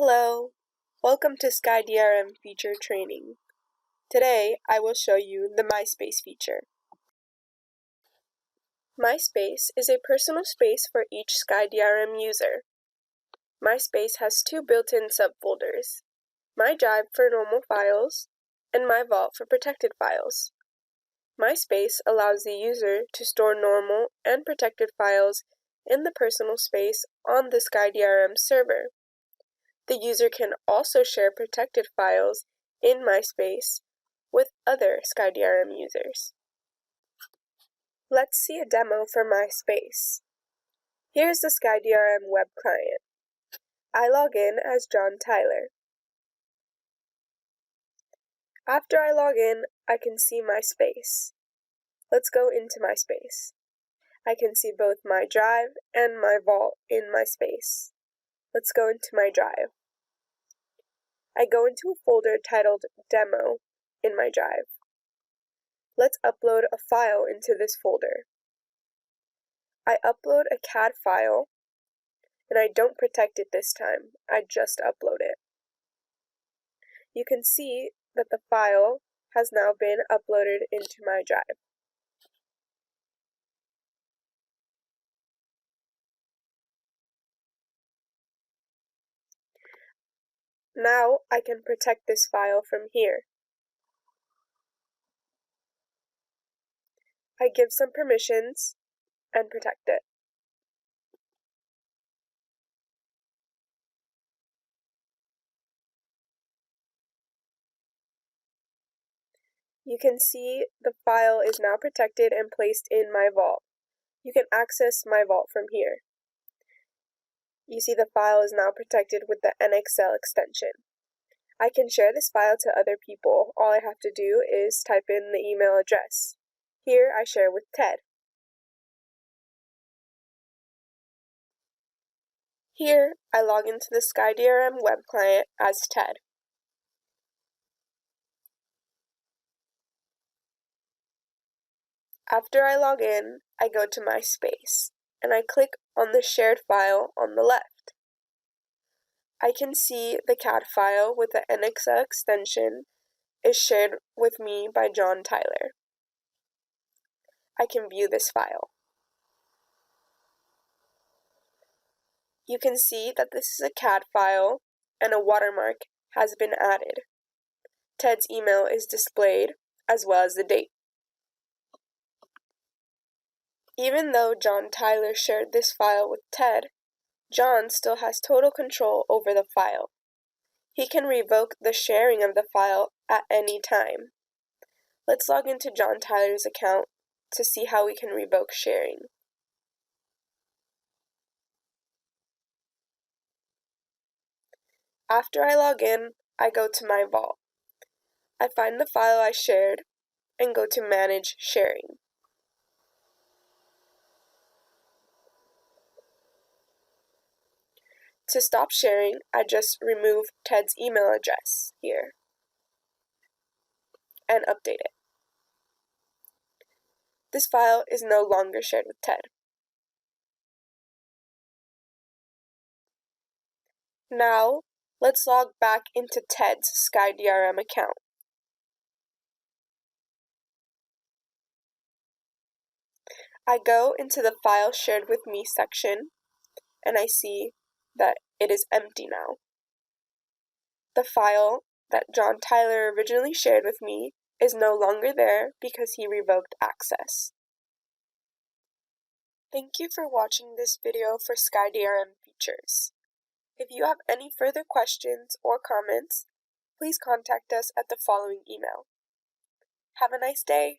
Hello, welcome to SkyDRM feature training. Today I will show you the MySpace feature. MySpace is a personal space for each SkyDRM user. MySpace has two built-in subfolders, MyDrive for normal files and MyVault for protected files. MySpace allows the user to store normal and protected files in the personal space on the SkyDRM server. The user can also share protected files in MySpace with other SkyDRM users. Let's see a demo for MySpace. Here's the SkyDRM web client. I log in as John Tyler. After I log in, I can see MySpace. Let's go into MySpace. I can see both MyDrive and MyVault in MySpace. Let's go into MyDrive. I go into a folder titled Demo in MyDrive. Let's upload a file into this folder. I upload a CAD file, and I don't protect it this time. I just upload it. You can see that the file has now been uploaded into MyDrive. Now I can protect this file from here. I give some permissions and protect it. You can see the file is now protected and placed in MyVault. You can access MyVault from here. You see the file is now protected with the NXL extension. I can share this file to other people. All I have to do is type in the email address. Here I share with Ted. Here I log into the SkyDRM web client as Ted. After I log in, I go to MySpace, and I click on the shared file on the left. I can see the CAD file with the NXL extension is shared with me by John Tyler. I can view this file. You can see that this is a CAD file and a watermark has been added. Ted's email is displayed as well as the date. Even though John Tyler shared this file with Ted, John still has total control over the file. He can revoke the sharing of the file at any time. Let's log into John Tyler's account to see how we can revoke sharing. After I log in, I go to MyVault. I find the file I shared and go to Manage Sharing. To stop sharing, I just remove Ted's email address here and update it. This file is no longer shared with Ted. Now, let's log back into Ted's SkyDRM account. I go into the File Shared with Me section, and I see that it is empty now. The file that John Tyler originally shared with me is no longer there because he revoked access. Thank you for watching this video for SkyDRM features. If you have any further questions or comments, please contact us at the following email. Have a nice day!